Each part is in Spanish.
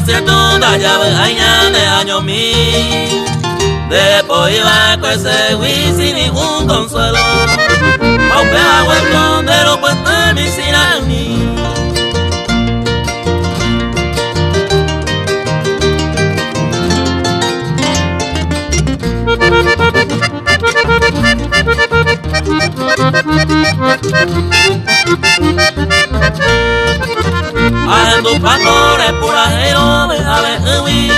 cierto da llave aña de año mil. Después iba con ese güey sin ningún consuelo. Aunque hago el condero pues te me hiciera en mí. Ando pastores purajeros de Alewi.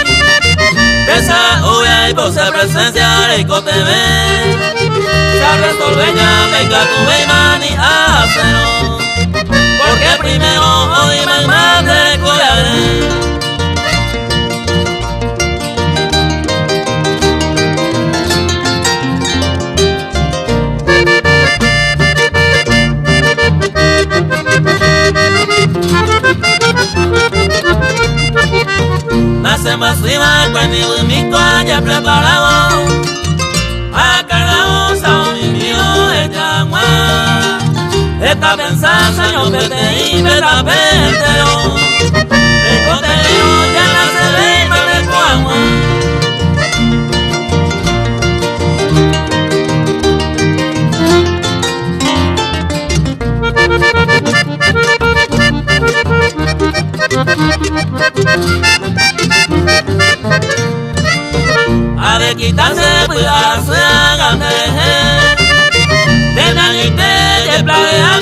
Esa olla y por ser presencia de ICOTV. Se resolve ya venga tu beimani a hacerlo. Porque primero hoy me mate collaré. Nace masiva conmigo y mi toalla preparado. A cargado sao mi mío de yagua. Está pensando señor vete y me da pentero. El cotero ya nace de madre cuagua. A de quitarse pues a se hagan de nanite de playa